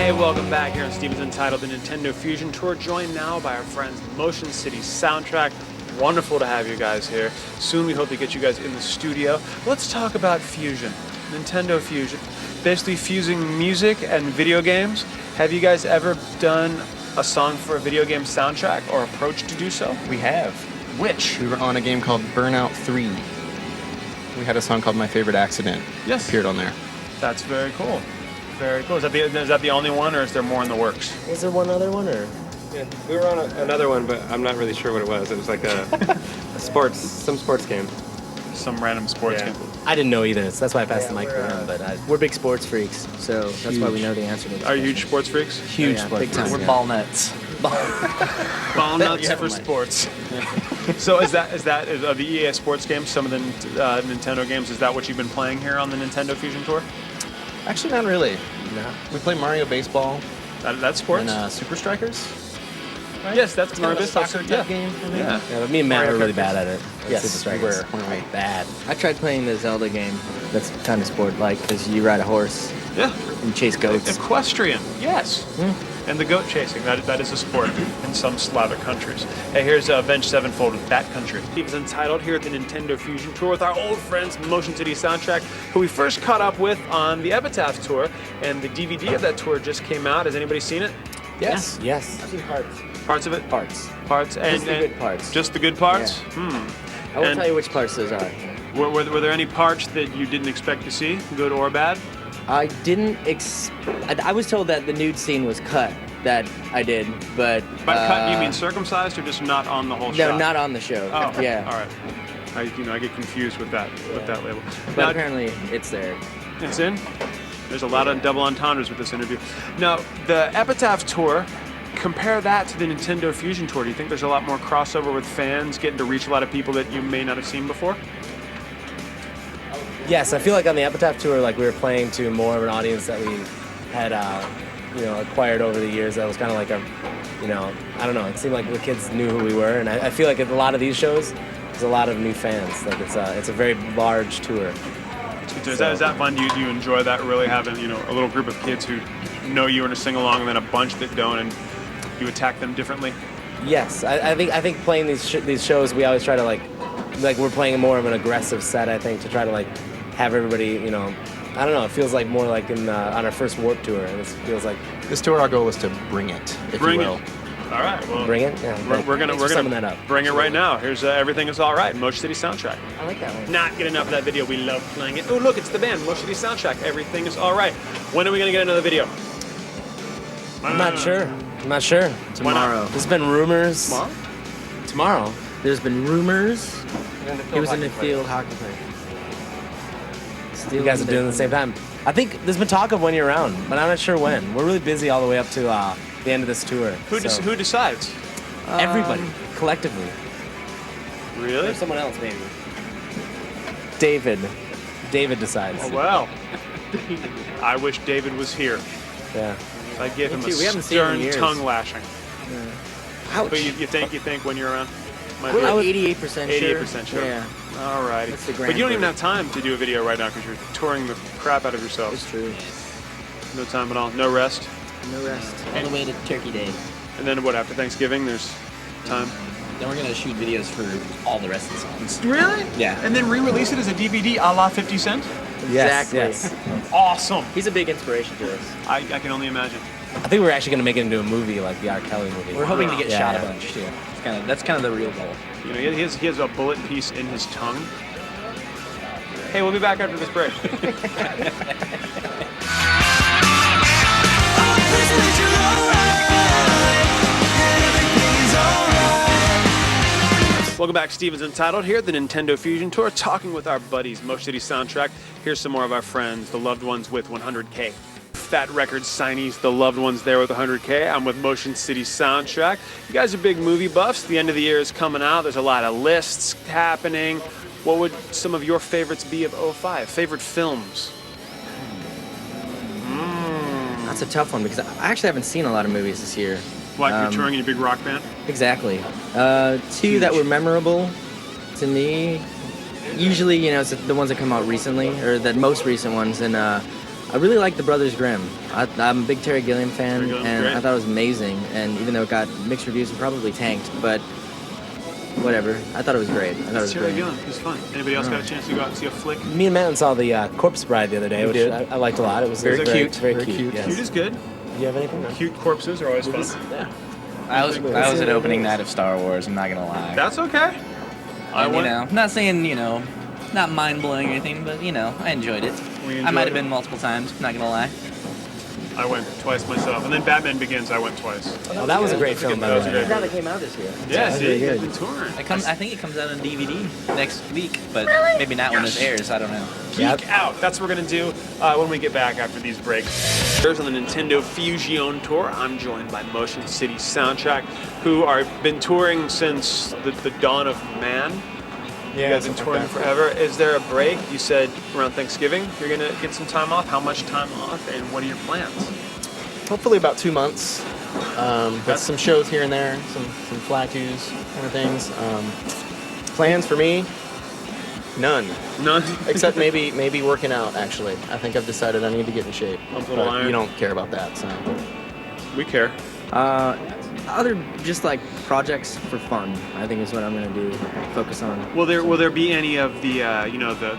Hey, welcome back here on Steven's Untitled, the Nintendo Fusion Tour, joined now by our friends Motion City Soundtrack. Wonderful to have you guys here. Soon we hope to get you guys in the studio. Let's talk about Fusion, Nintendo Fusion. Basically fusing music and video games. Have you guys ever done a song for a video game soundtrack or approached to do so? We have. Which? We were on a game called Burnout 3. We had a song called My Favorite Accident. Yes. Appeared on there. That's very cool. Very cool. Is that the only one, or is there more in the works? Is there one other one, or? Yeah, we were on another one, but I'm not really sure what it was. It was like some sports game. Some random sports game. I didn't know either, so that's why I passed the mic around. But we're big sports freaks, so that's why we know the answer to this. Are you huge sports freaks? Huge sports big time. freaks. We're ball nuts. Ball nuts for sports. So is the EA Sports games, some of the Nintendo games, is that what you've been playing here on the Nintendo Fusion Tour? Actually, not really. No. We play Mario Baseball That's sports? and Super Strikers. Right? Yes, that's Mario Baseball. Baseball Yeah. game. Yeah. Yeah, but me and Matt Mario were really Kart bad at it. Yes, Super we were. Strikers. Weren't we? Bad. I tried playing the Zelda game. That's kind of sport-like, because you ride a horse Yeah. and chase goats. Equestrian, yes. And the goat chasing, that is a sport in some Slavic countries. Hey, here's Avenged Sevenfold with That Country. Steven's Untitled here at the Nintendo Fusion Tour with our old friends Motion City Soundtrack, who we first caught up with on the Epitaph Tour, and the DVD of that tour just came out. Has anybody seen it? Yes. Yes. I've seen parts. Parts of it? Parts. Parts. And, Just the good parts. Just the good parts? I won't And- tell you which parts those are. Were there any parts that you didn't expect to see, good or bad? I didn't I was told that the nude scene was cut. That I did, but... By cut, you mean circumcised or just not on the whole No, shot? not on the show. Oh, Yeah. all right. I get confused with that label. But Now, apparently it's there. it's in. There's a lot of double entendres with this interview. Now, the Epitaph Tour, compare that to the Nintendo Fusion Tour. Do you think there's a lot more crossover with fans, getting to reach a lot of people that you may not have seen before? Yes, I feel like on the Epitaph Tour, like we were playing to more of an audience that we had, acquired over the years. That was kind of like I don't know. It seemed like the kids knew who we were, and I feel like at a lot of these shows, there's a lot of new fans. Like it's a very large tour. Is that fun? Do you enjoy that? Really having a little group of kids who know you in a sing along, and then a bunch that don't, and you attack them differently? Yes, I think playing these shows, we always try to like we're playing more of an aggressive set. I think to try to like have everybody, I don't know. It feels like more like on our first Warped Tour, and it feels like This tour, our goal is to bring it, if Bring you will. it. All right. Well, bring it. Yeah, We're gonna summing that up. bring it right now. Here's Everything Is All Right, Motion City Soundtrack. I like that one. Not get enough of that video. We love playing it. Oh, look, it's the band, Motion City Soundtrack. Everything Is All Right. When are we gonna get another video? I'm not sure. Tomorrow. There's been rumors. Tomorrow? There's been rumors. He was in the field hockey player. You guys are doing it at the same time. I think there's been talk of when you're around, but I'm not sure when. We're really busy all the way up to the end of this tour. Who decides? Everybody, collectively. Really? Or someone else, maybe. David. David decides. Oh, well. I wish David was here. Yeah. I'd give him a too. We haven't seen him in stern years. tongue lashing. Ouch. But you think when you're around? Might We're be- like 88% sure. 88% sure. Yeah, All righty. That's the But grand you don't even verdict. have time to do a video right now because you're touring the crap out of yourselves. it's true. No time at all. No rest. No rest. All the way to Turkey Day. And then what, after Thanksgiving, there's time? Then we're gonna shoot videos for all the rest of the songs. Really? Yeah. And then re-release it as a DVD a la 50 Cent? Yes, Exactly. yes. Awesome. He's a big inspiration to us. I can only imagine. I think we're actually going to make it into a movie, like the R. Kelly movie. We're hoping to get Yeah, shot yeah. a bunch too. That's kind of the real goal. He has a bullet piece in his tongue. Hey, we'll be back after this break. Welcome back, Steven's Untitled here at the Nintendo Fusion Tour, talking with our buddies, Motion City Soundtrack. Here's some more of our friends, the loved ones with 100K. Fat Records signees, the loved ones there with 100K. I'm with Motion City Soundtrack. You guys are big movie buffs. The end of the year is coming out. There's a lot of lists happening. What would some of your favorites be of 05? Favorite films? That's a tough one because I actually haven't seen a lot of movies this year. Like you're touring in a big rock band? Exactly. Two that were memorable to me. Usually, it's the ones that come out recently, or the most recent ones. And I really like the Brothers Grimm. I'm a big Terry Gilliam fan, Terry Gilliam's and great. I thought it was amazing. And even though it got mixed reviews and probably tanked, but whatever. I thought it was great. I thought it was Terry great. Gilliam. He's fun. Anybody else got a chance to go out and see a flick? Me and Matt saw the Corpse Bride the other day, which I liked a lot. It was Very very cute. Very Very cute. cute. Yes. Cute is good. Do you have anything? No? Cute corpses are always fun. Yeah. I was at opening night of Star Wars. I'm not gonna lie. That's okay. I And, went. I'm not saying not mind blowing or anything, but I enjoyed it. We I enjoyed might it. have been multiple times. Not gonna lie. I went twice myself, and then Batman Begins. I went twice. Oh, that was a great film, by That the was a way. great That came out this year. Yeah, that's see, really it's good. been touring. I think it comes out on DVD next week, but maybe not when this airs. I don't know. Geek out. That's what we're gonna do when we get back after these breaks. Here's on the Nintendo Fusion Tour. I'm joined by Motion City Soundtrack, who are been touring since the dawn of man. You guys have been touring forever. Is there a break? You said around Thanksgiving you're gonna get some time off. How much time off, and what are your plans? Hopefully about 2 months. Got some shows here and there, some flat twos kind of things. Plans for me? None. None. Except maybe working out. Actually, I think I've decided I need to get in shape. Little But iron. you don't care about that, so. We care. Other just like projects for fun, I think is what I'm gonna do. Focus on. Will there be any of the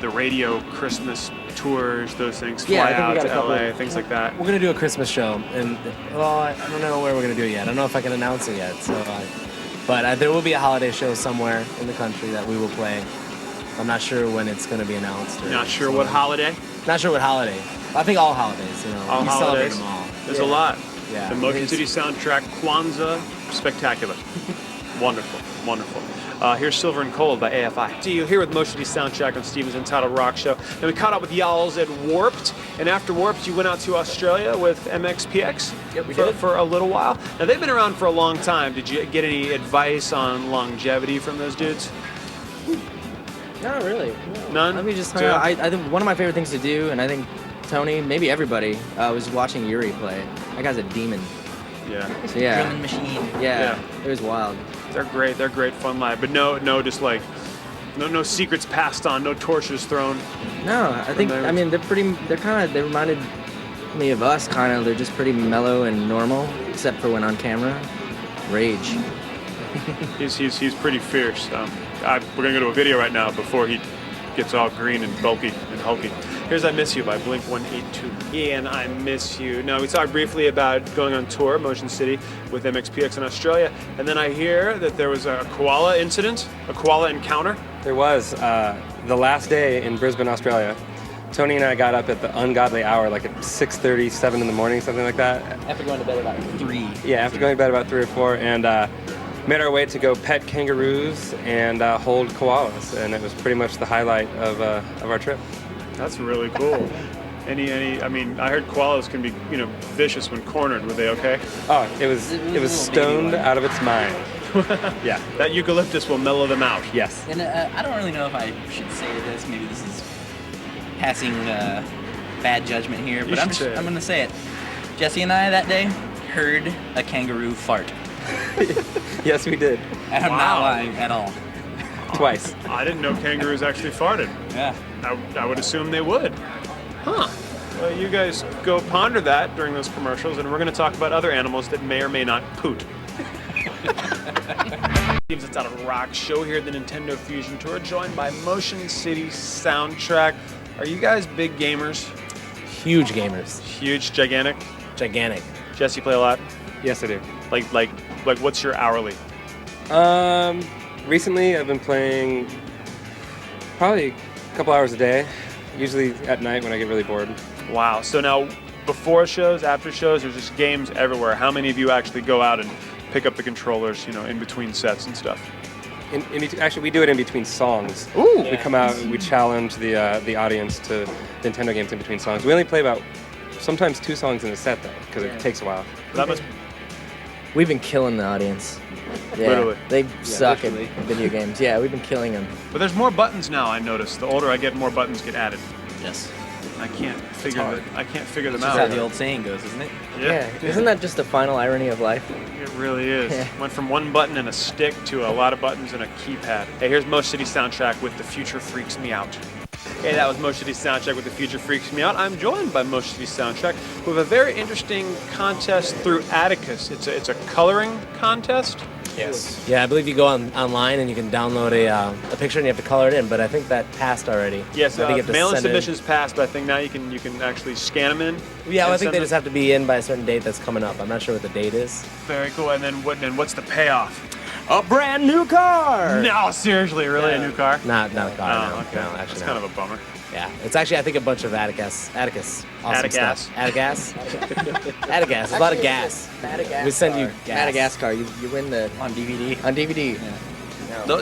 the radio Christmas tours, those things, Yeah, fly I think we out got to a couple. LA, things like that? We're gonna do a Christmas show, and I don't know where we're gonna do it yet. I don't know if I can announce it yet. But there will be a holiday show somewhere in the country that we will play. I'm not sure when it's gonna be announced. Or Not sure what holiday. Not sure what holiday. I think all holidays. All we celebrate holidays. them all. There's a lot. Yeah. The Motion It's- City Soundtrack, Kwanzaa, spectacular. Wonderful, wonderful. Here's Silver and Cold by AFI. See you here with Motion City Soundtrack on Steven's Untitled Rock Show. And we caught up with y'alls at Warped, and after Warped, you went out to Australia with MXPX for a little while. Now they've been around for a long time. Did you get any advice on longevity from those dudes? Not really. No. None? I mean, just Yeah. I think one of my favorite things to do, and I think Tony, maybe everybody, was watching Yuri play. That guy's a demon. Yeah. So yeah, Drumming machine. yeah, it was wild. They're great. They're great fun live. But no, just like no secrets passed on, no torches thrown. No, I think there. I mean they reminded me of us kind of. They're just pretty mellow and normal, except for when on camera, rage. He's pretty fierce. We're gonna go to a video right now before he gets all green and bulky and hulky. Here's "I Miss You" by Blink-182. Ian, I miss you. Now we talked briefly about going on tour, Motion City, with MXPX in Australia, and then I hear that there was a koala incident, a koala encounter. There was the last day in Brisbane, Australia. Tony and I got up at the ungodly hour, like at 6:30, 7 in the morning, something like that. After going to bed about 3. Yeah, after going to bed about 3 or 4, and made our way to go pet kangaroos and hold koalas, and it was pretty much the highlight of our trip. That's really cool. I mean, I heard koalas can be, vicious when cornered. Were they okay? Oh, it was It was a little stoned baby one. out of its mind. Yeah. That eucalyptus will mellow them out. Yes. And I don't really know if I should say this. Maybe this is passing bad judgment here, You but I'm should say it. gonna say it. Jesse and I that day heard a kangaroo fart, Yes, we did. and I'm Wow. not lying at all. Twice. I didn't know kangaroos actually farted. Yeah. I would assume they would. Huh. Well, you guys go ponder that during those commercials, and we're going to talk about other animals that may or may not poot. It's out of Rock Show here at the Nintendo Fusion Tour, joined by Motion City Soundtrack. Are you guys big gamers? Huge gamers. Huge, gigantic? Gigantic. Jesse, play a lot? Yes, I do. Like, what's your hourly? Recently I've been playing probably a couple hours a day, usually at night when I get really bored. Wow. So now, before shows, after shows, there's just games everywhere. How many of you actually go out and pick up the controllers, in between sets and stuff? Actually, we do it in between songs. Ooh. We come out and we challenge the audience to Nintendo games in between songs. We only play about sometimes 2 songs in a set though, because it takes a while. That must. We've been killing the audience. Yeah, Literally. they suck literally. at video games. Yeah, we've been killing them. But there's more buttons now. I noticed. The older I get, more buttons get added. Yes. I can't figure them That's how out. the old saying goes, isn't it? Yeah, isn't that just the final irony of life? It really is. Yeah. Went from one button and a stick to a lot of buttons and a keypad. Hey, here's Motion City Soundtrack with "The Future Freaks Me Out." Hey, that was Motion City Soundtrack with The Future Freaks Me Out. I'm joined by Motion City Soundtrack with a very interesting contest through Atticus. It's a coloring contest. Yes. Yeah, I believe you go online and you can download a picture and you have to color it in, but I think that passed already. Yes, I think you have to mail-in send it in. submissions passed, but I think now you can actually scan them in. Yeah, well, and I think send they them. just have to be in by a certain date that's coming up. I'm not sure what the date is. Very cool. And then what's the payoff? A brand new car! No, seriously, really, a new car? Not a car, no. Okay. No, actually That's not. kind of a bummer. Yeah, it's actually, I think, a bunch of Atticus. Awesome stuff. Atticus? Atticus. A lot of gas. We send you gas. Madagascar. You win the On DVD. on DVD.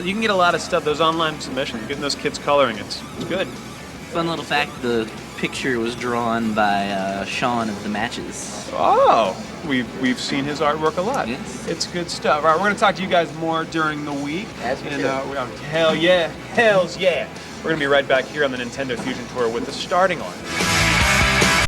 You can get a lot of stuff. Those online submissions, getting those kids coloring, it's good. Fun little fact: the picture was drawn by Sean of the Matches. Oh, we've seen his artwork a lot. Yes. It's good stuff. All right, we're gonna talk to you guys more during the week. As we and should. hell yeah, hells yeah. We're gonna be right back here on the Nintendo Fusion Tour with the starting line.